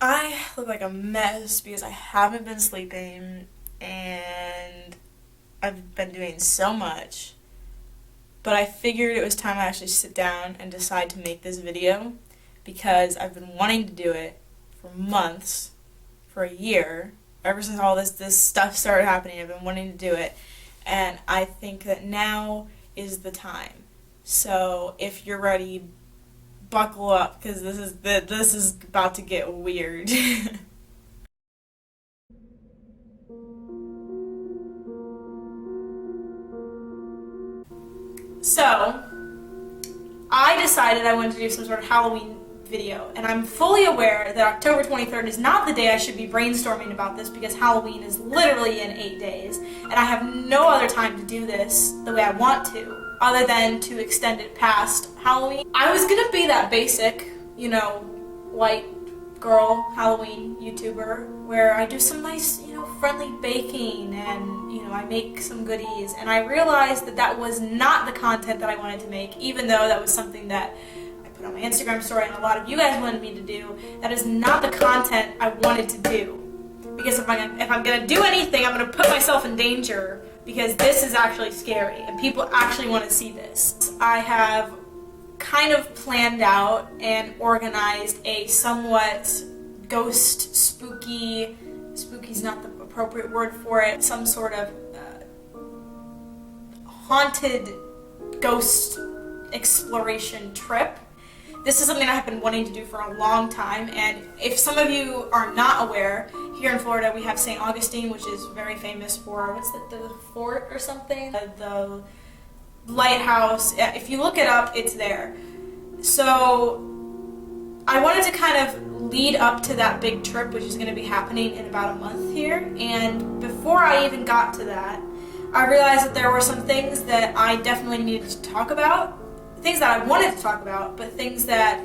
I look like a mess because I haven't been sleeping and I've been doing so much. But I figured it was time I actually sit down and decide to make this video because I've been wanting to do it for months, for a year. Ever since all this stuff started happening, I've been wanting to do it. And I think that now is the time. So if you're ready, buckle up because this is about to get weird. So, I decided I wanted to do some sort of Halloween video, and I'm fully aware that October 23rd is not the day I should be brainstorming about this because Halloween is literally in 8 days, and I have no other time to do this the way I want to, other than to extend it past Halloween. I was gonna be that basic, white girl Halloween YouTuber where I do some nice, friendly baking and, I make some goodies, and I realized that that was not the content that I wanted to make, even though that was something that I put on my Instagram story and a lot of you guys wanted me to do. That is not the content I wanted to do. Because if I'm gonna do anything, I'm gonna put myself in danger because this is actually scary and people actually want to see this. I have kind of planned out and organized a somewhat ghost spooky's not the appropriate word for it, some sort of haunted ghost exploration trip. This is something I've been wanting to do for a long time, and if some of you are not aware, here in Florida we have St. Augustine, which is very famous for, the fort or something? The lighthouse. If you look it up, it's there. So I wanted to kind of lead up to that big trip, which is going to be happening in about a month here, and before I even got to that, I realized that there were some things that I definitely needed to talk about, things that I wanted to talk about, but things that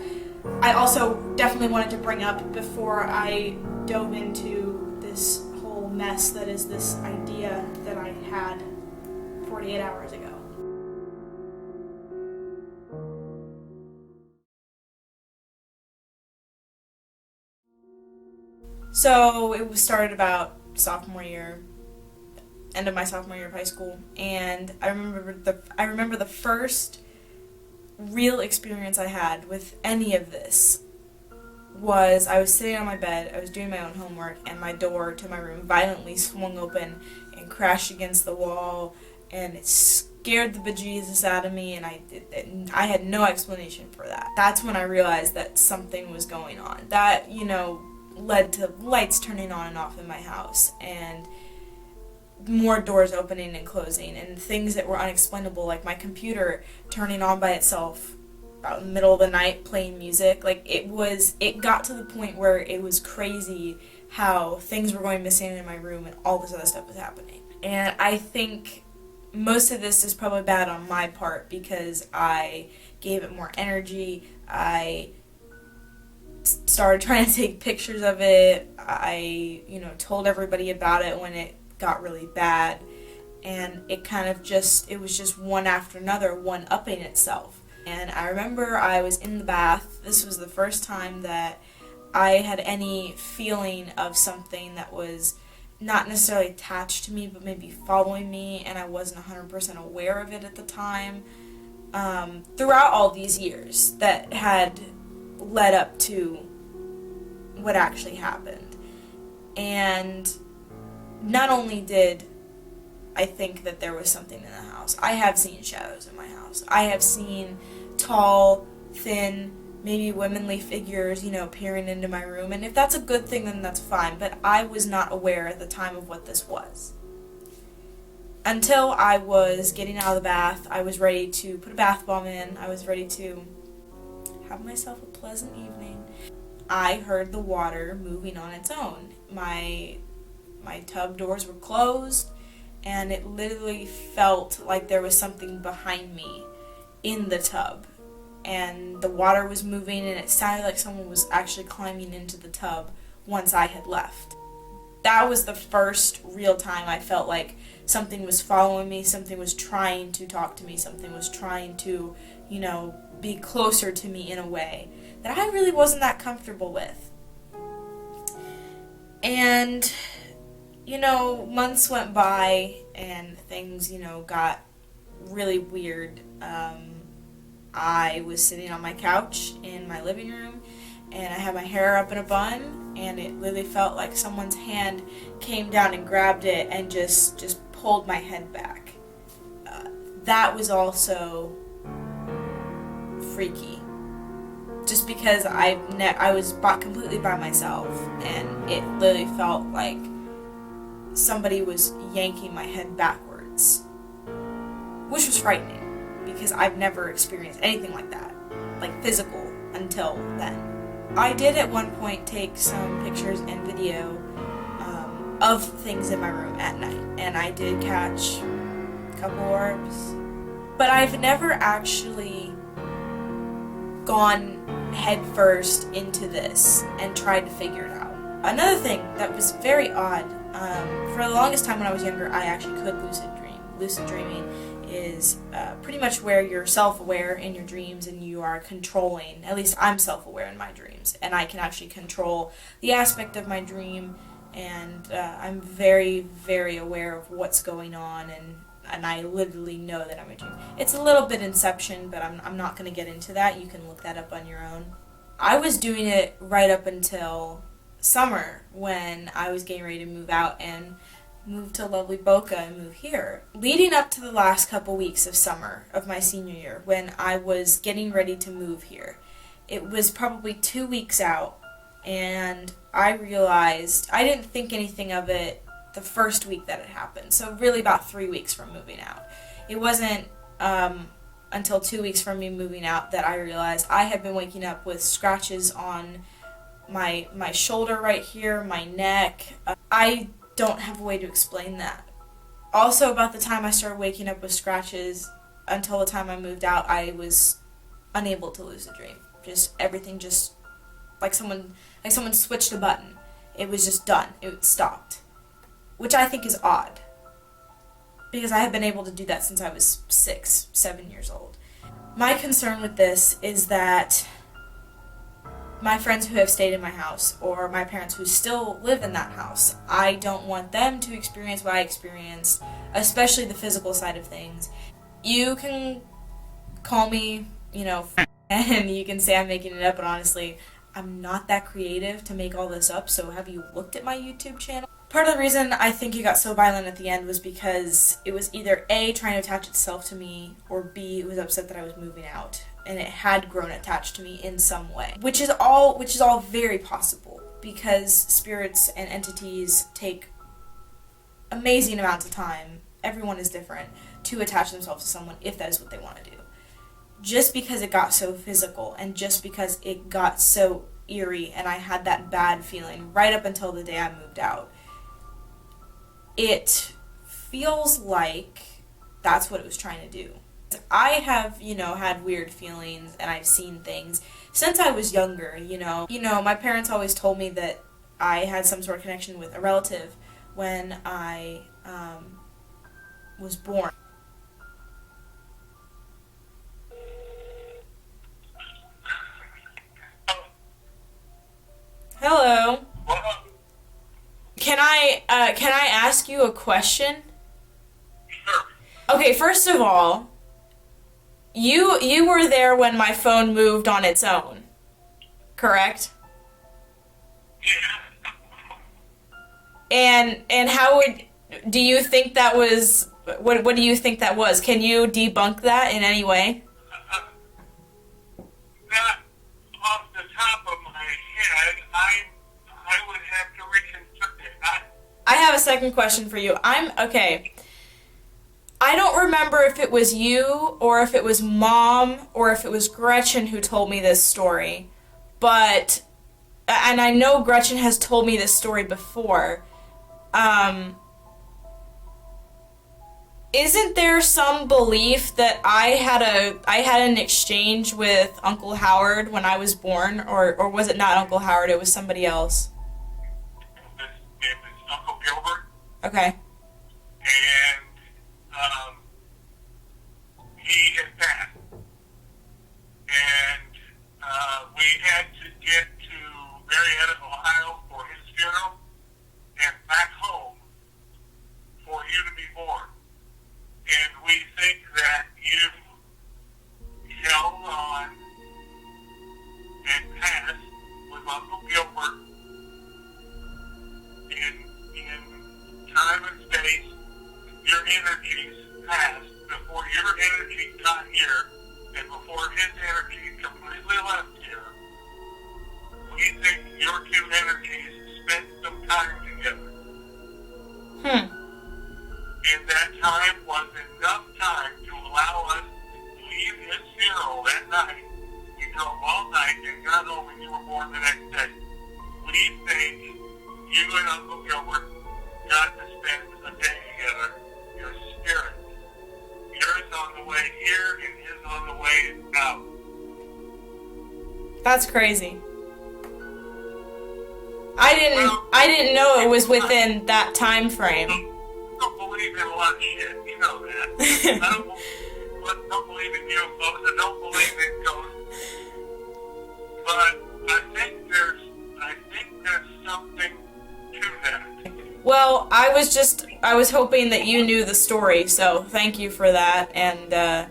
I also definitely wanted to bring up before I dove into this whole mess that is this idea that I had 48 hours ago. So it was started about sophomore year, end of my sophomore year of high school, and I remember the first real experience I had with any of this was I was sitting on my bed, I was doing my own homework, and my door to my room violently swung open and crashed against the wall, and it scared the bejesus out of me, and I had no explanation for that. That's when I realized that something was going on. That, led to lights turning on and off in my house, and more doors opening and closing, and things that were unexplainable, like my computer turning on by itself about in the middle of the night playing music. It got to the point where it was crazy how things were going missing in my room and all this other stuff was happening. And I think most of this is probably bad on my part because I gave it more energy. I started trying to take pictures of it. I, told everybody about it when it got really bad, and it was just one after another, one upping itself. And I remember I was in the bath. This was the first time that I had any feeling of something that was not necessarily attached to me, but maybe following me, and I wasn't 100% aware of it at the time. Throughout all these years that had led up to what actually happened. And not only did I think that there was something in the house, I have seen shadows in my house. I have seen tall, thin, maybe womanly figures, peering into my room, and if that's a good thing, then that's fine, but I was not aware at the time of what this was. Until I was getting out of the bath, I was ready to put a bath bomb in, I was ready to have myself a pleasant evening. I heard the water moving on its own. My tub doors were closed, and it literally felt like there was something behind me in the tub. And the water was moving, and it sounded like someone was actually climbing into the tub once I had left. That was the first real time I felt like something was following me, something was trying to talk to me, something was trying to, be closer to me in a way that I really wasn't that comfortable with. And, months went by and things, got really weird. I was sitting on my couch in my living room and I had my hair up in a bun, and it literally felt like someone's hand came down and grabbed it and just pulled my head back. That was also freaky. Just because I was completely by myself, and it literally felt like somebody was yanking my head backwards, which was frightening because I've never experienced anything like that, like physical, until then. I did at one point take some pictures and video of things in my room at night, and I did catch a couple orbs, but I've never actually gone head first into this and tried to figure it out. Another thing that was very odd, for the longest time when I was younger, I actually could lucid dream. Lucid dreaming is pretty much where you're self-aware in your dreams and you are controlling, at least I'm self-aware in my dreams, and I can actually control the aspect of my dream, and I'm very, very aware of what's going on, and I literally know that I'm a dream. It's a little bit Inception, but I'm not going to get into that. You can look that up on your own. I was doing it right up until summer when I was getting ready to move out and move to lovely Boca and move here. Leading up to the last couple weeks of summer of my senior year, when I was getting ready to move here, it was probably 2 weeks out, and I realized I didn't think anything of it the first week that it happened, so really about 3 weeks from moving out. It wasn't until 2 weeks from me moving out that I realized I had been waking up with scratches on my shoulder right here, my neck. I don't have a way to explain that. Also, about the time I started waking up with scratches until the time I moved out, I was unable to lucid dream. Just everything just like someone switched a button. It was just done. It stopped. Which I think is odd, because I have been able to do that since I was 6, 7 years old. My concern with this is that my friends who have stayed in my house, or my parents who still live in that house, I don't want them to experience what I experienced, especially the physical side of things. You can call me, and you can say I'm making it up, but honestly, I'm not that creative to make all this up, so have you looked at my YouTube channel? Part of the reason I think it got so violent at the end was because it was either A, trying to attach itself to me, or B, it was upset that I was moving out, and it had grown attached to me in some way. Which is all very possible, because spirits and entities take amazing amounts of time, everyone is different, to attach themselves to someone if that is what they want to do. Just because it got so physical, and just because it got so eerie, and I had that bad feeling right up until the day I moved out, it feels like that's what it was trying to do. I have, had weird feelings, and I've seen things since I was younger, my parents always told me that I had some sort of connection with a relative when I was born. Hello. Can I ask you a question? Sure. Okay, first of all, you were there when my phone moved on its own, correct? Yeah. And how do you think that was, what do you think that was? Can you debunk that in any way? Not off the top of my head. I would have to reconsider it. I have a second question for you. Okay. I don't remember if it was you, or if it was Mom, or if it was Gretchen who told me this story, but, and I know Gretchen has told me this story before, isn't there some belief that I had an exchange with Uncle Howard when I was born, or was it not Uncle Howard, it was somebody else? It was Uncle Gilbert. Okay. And he had passed. And we had to get to Marietta, Ohio for his funeral. Gilbert in time and space, your energies passed before your energy got here and before his energy completely left here. We think your two energies spent some time together. And that time was enough time to allow us to leave his funeral that night. We drove all night and got home and you were born the next day. We think you and Uncle Gilbert got to spend a day together. Your spirit. Yours on the way here and his on the way out. That's crazy. I didn't know it was within that time frame. I don't believe in a lot of shit. You know that. I don't believe in UFOs. I don't believe in ghosts. But I think there's something to that. Well, I was hoping that you knew the story, so thank you for that, and